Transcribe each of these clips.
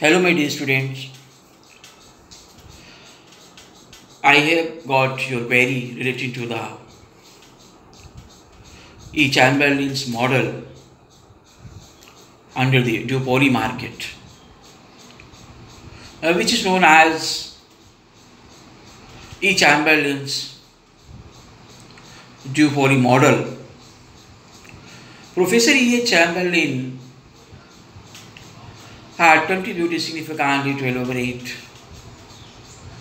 Hello, my dear students. I have got your query relating to the E. Chamberlain's model under the duopoly market, which is known as E. Chamberlain's duopoly model. Professor E. Chamberlain had contributed significantly to elaborate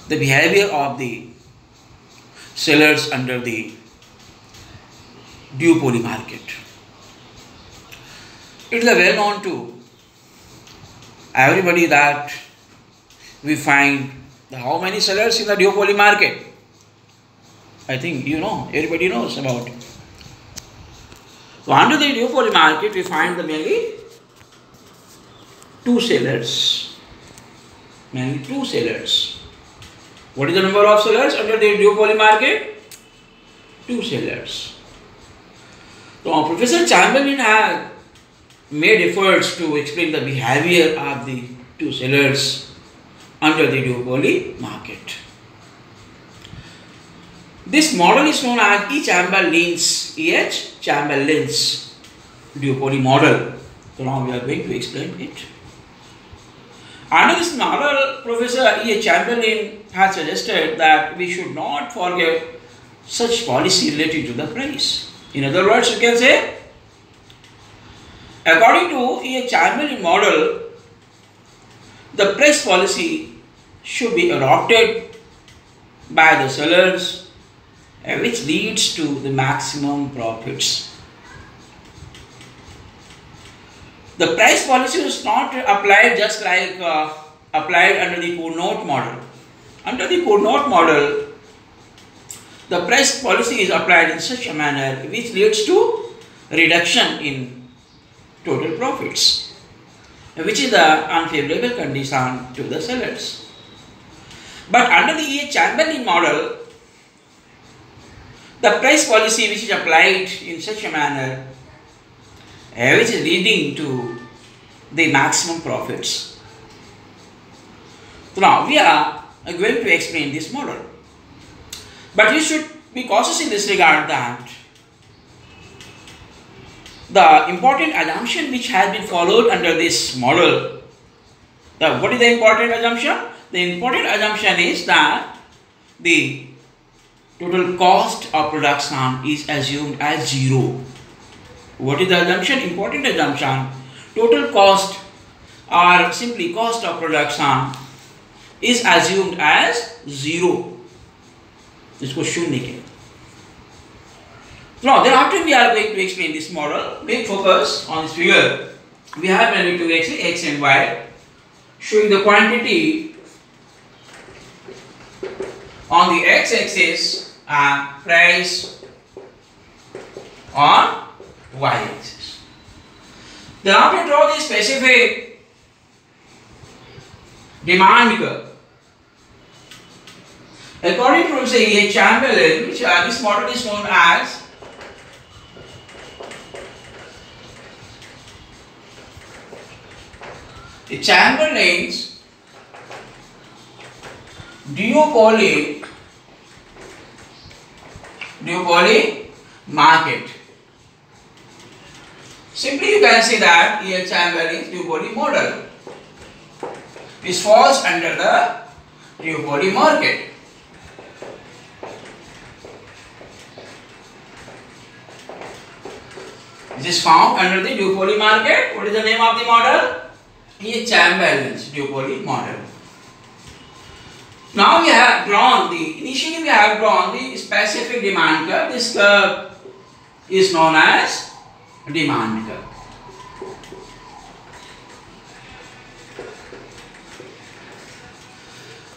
the behavior of the sellers under the duopoly market. It is well known to everybody that we find how many sellers in the duopoly market. I think everybody knows about it. So under the duopoly market we find the mainly two sellers. Mainly two sellers. What is the number of sellers under the duopoly market? Two sellers. So Professor Chamberlain had made efforts to explain the behavior of the two sellers under the duopoly market. This model is known as E. Chamberlain's duopoly model. So now we are going to explain it. Under this model, Professor E. Chamberlain has suggested that we should not forget such policy related to the price. In other words, you can say, according to E. Chamberlain model, the price policy should be adopted by the sellers, which leads to the maximum profits. The price policy is not applied just like applied under the Cournot model. Under the Cournot model, the price policy is applied in such a manner which leads to reduction in total profits, which is the unfavorable condition to the sellers. But under the E. Chamberlain model, the price policy which is applied in such a manner which is leading to the maximum profits. So now we are going to explain this model. But you should be cautious in this regard that the important assumption which has been followed under this model, what is the important assumption? The important assumption is that the total cost of production is assumed as zero. What is the assumption? Important assumption. Total cost or simply cost of production is assumed as zero. इसको शून्य के. Now then after we are going to explain this model, make focus on this figure. We have mainly two axes, x and y, showing the quantity on the x-axis and price on y-axis. Then after draw the specific demand curve. According to Professor E. Chamberlain, which this model is known as the Chamberlain's duopoly market. Simply you can say that E. Chamberlain's duopoly model, which falls under the duopoly market. This is found under the duopoly market. What is the name of the model? E. Chamberlain's duopoly model. Now we have drawn initially we have drawn the specific demand curve. This curve is known as demand curve.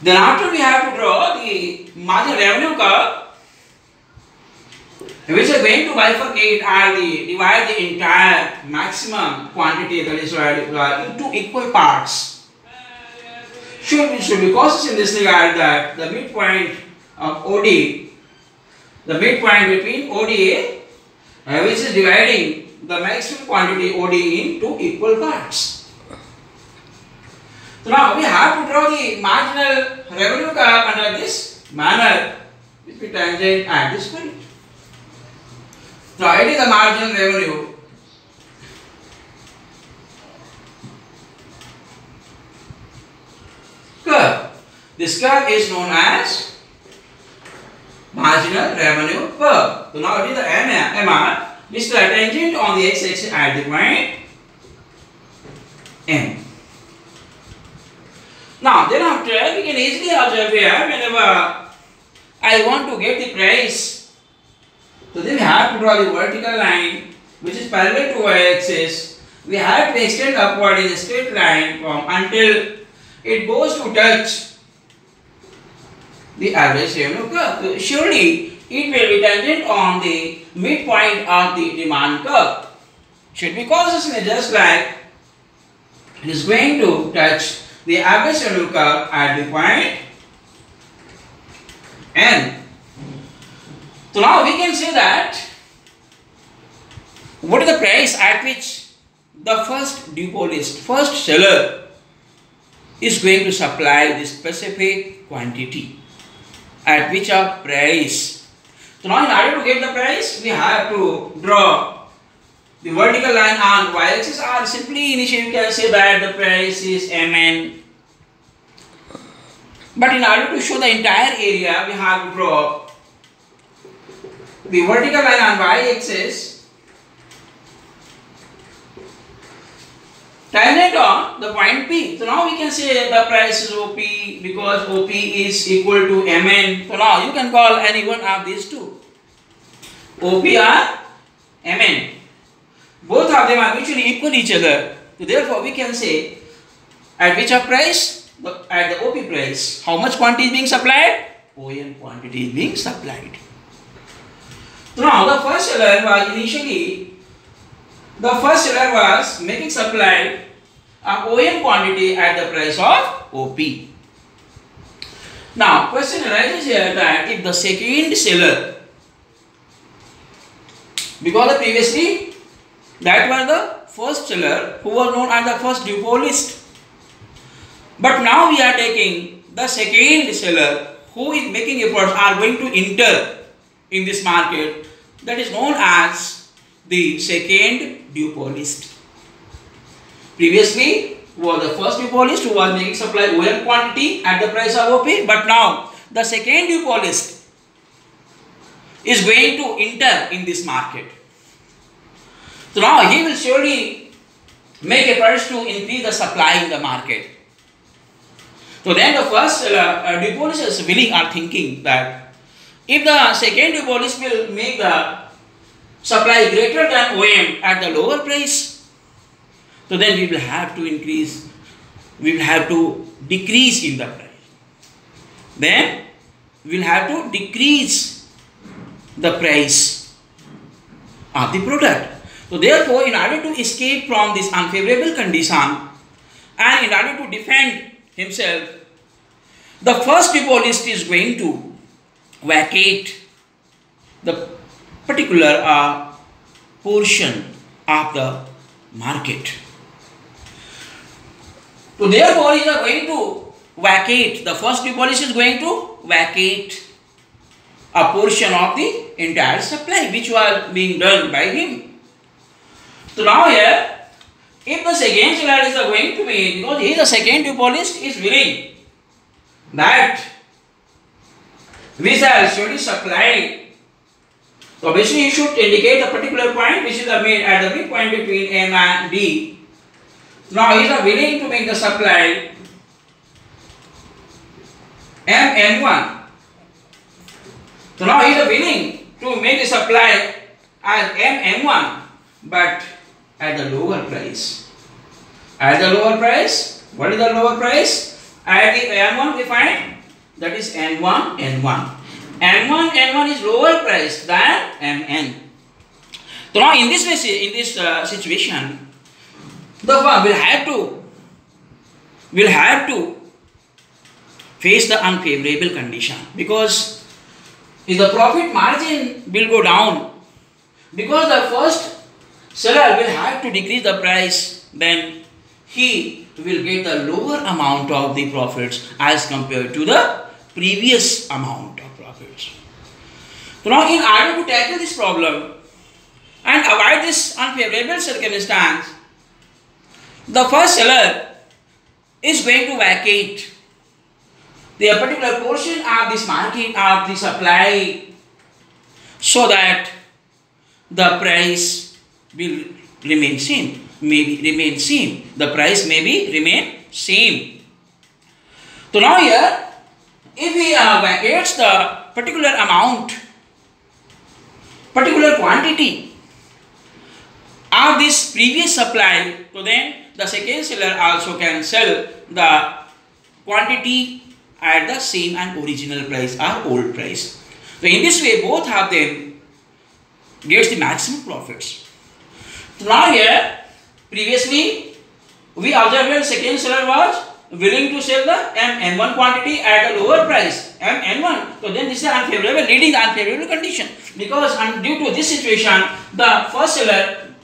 Then after we have to draw the margin revenue curve, which is going to bifurcate or divide the entire maximum quantity that is into equal parts. Should be cautious in this regard that the midpoint of OD, the midpoint between ODA, which is dividing the maximum quantity OD into equal parts. So now we have to draw the marginal revenue curve under this manner with the tangent at this point. So it is the marginal revenue curve. This curve is known as marginal revenue curve. So now it is the MR, which is the tangent on the x-axis at the point M. Now then after we can easily observe here whenever I want to get the price, so then we have to draw the vertical line which is parallel to y-axis. We have to extend upward in a straight line from until it goes to touch the average revenue curve. So surely it will be tangent on the midpoint of the demand curve. Should be causally just like it is going to touch the average revenue curve at the point N. So now we can say that what is the price at which the first duopolist, first seller is going to supply this specific quantity, at which a price. So now in order to get the price, we have to draw the vertical line on y-axis, or simply initially we can say that the price is Mn. But in order to show the entire area, we have to draw the vertical line on y-axis tangent on the point P. So now we can say the price is OP because OP is equal to Mn. So now you can call any one of these two, OP or Mn. Both of them are mutually equal each other. So therefore we can say at which of price? At the OP price. How much quantity is being supplied? ON quantity is being supplied. So now the first seller was making supply of ON quantity at the price of OP. Now question arises here that if the second seller, because previously that was the first seller who was known as the first duopolist, but now we are taking the second seller who is making efforts are going to enter in this market, that is known as the second duopolist. Previously was the first duopolist who was making supply ON quantity at the price of OP, but now the second duopolist is going to enter in this market. So now he will surely make efforts to increase the supply in the market. So then the first duopolist is willing or thinking that if the second duopolist will make the supply greater than OM at the lower price, so then we will have to increase, we will have to decrease in the price. Then we will have to decrease the price of the product. So therefore, in order to escape from this unfavorable condition and in order to defend himself, the first duopolist is going to vacate the particular portion of the market. So therefore, he is going to vacate, the first duopolist is going to vacate a portion of the entire supply which was being done by him. So now here, if the second seller is going to be, because he is the second duopolist, is willing that we shall surely supply. So obviously you should indicate a particular point which is made at the midpoint between M and D. Now he is willing to make the supply MN1. So now he is willing to make the supply as MM1, but at the lower price. At the lower price, what is the lower price? At the M1 we find that is N1, N1. N1 is lower price than Mn. So now in this situation, the firm will have to face the unfavorable condition, because if the profit margin will go down, because the first seller will have to decrease the price, then he will get the lower amount of the profits as compared to the previous amount of profits. So now in order to tackle this problem and avoid this unfavorable circumstance, the first seller is going to vacate the particular portion of this market of the supply so that the price will remain same, the price may be remain same. So now here, if we vacates the particular amount, particular quantity of this previous supply, so then the second seller also can sell the quantity at the same and original price or old price. So in this way, both of them gets the maximum profits. So now here, previously we observed that second seller was willing to sell the N1 quantity at a lower price, N1. So then this is unfavorable, leading the unfavorable condition, because due to this situation, the first seller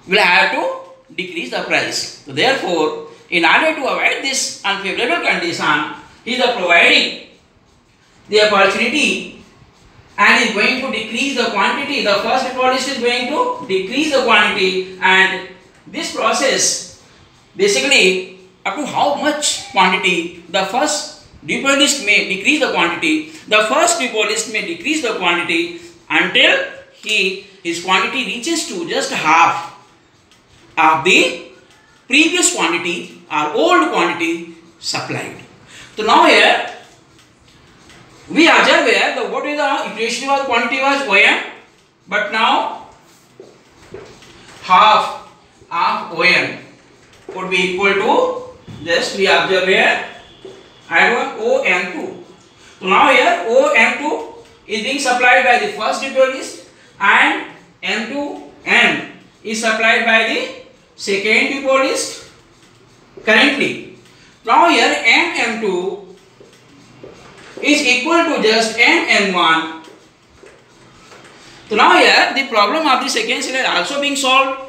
will have to decrease the price. So therefore, in order to avoid this unfavorable condition, he is providing the opportunity and is going to decrease the quantity. The first deposit is going to decrease the quantity, and this process basically up to how much quantity the first deposit may decrease the quantity. The first deposit may decrease the quantity until his quantity reaches to just half of the previous quantity or old quantity supplied. So now here we observe where the what is the equation was quantity was OM, but now half of OM would be equal to, just we observe here I want OM2. So now here OM2 is being supplied by the first deposit and M2N is supplied by the second deposit currently. Now here MM2 is equal to just MN1. So now here the problem of the second seller also being solved,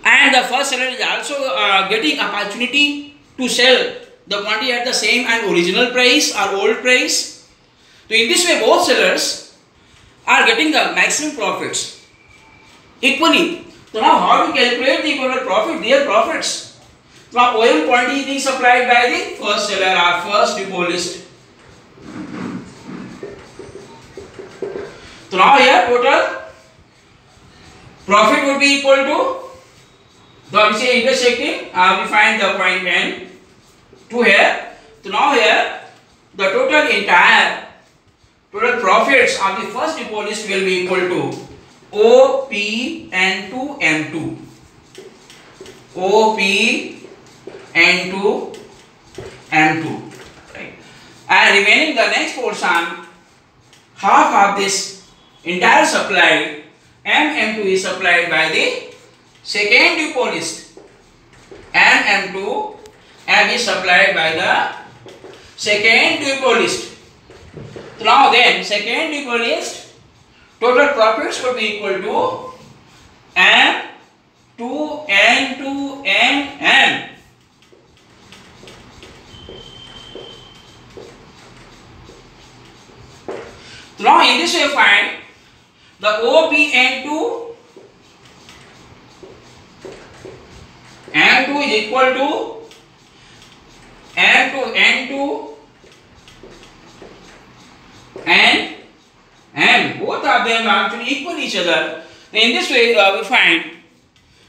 and the first seller is also getting opportunity to sell the quantity at the same and original price or old price. So in this way both sellers are getting the maximum profits equally. So now how to calculate the equivalent profit, their profits? Now OM quantity is being supplied by the first seller or first deposit. So now here total profit would be equal to, so we say intersecting, we find the point N to here. So now here the total profits of the first deposit will be equal to OP N2 M2. OP N2 M2, right? And remaining the next portion, half of this entire supply MM2 is supplied by the second deposit, MM2 M is supplied by the second deposit. So now then second deposit total profits would be equal to M2 N2 MM. So now in this way find the OPN2 M2 is equal to M2 N2 and M. Both of them are actually equal each other. In this way we find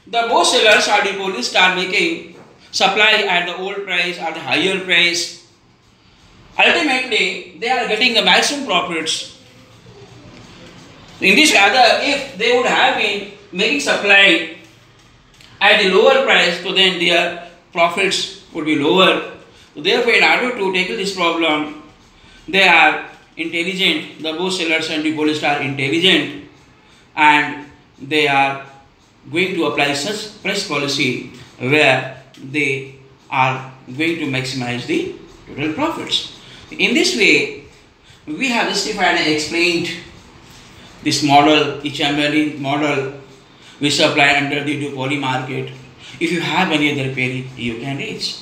the both sellers or deposits are making supply at the old price or the higher price. Ultimately they are getting the maximum profits. In this other, if they would have been making supply at the lower price, so then their profits would be lower. So therefore, in order to tackle this problem, they are intelligent. The both sellers and deposits are intelligent, and they are going to apply such price policy where they are going to maximize the total profits. In this way, we have justified and explained this model, Ichamberlin model, which applied under the duopoly market. If you have any other query, you can reach.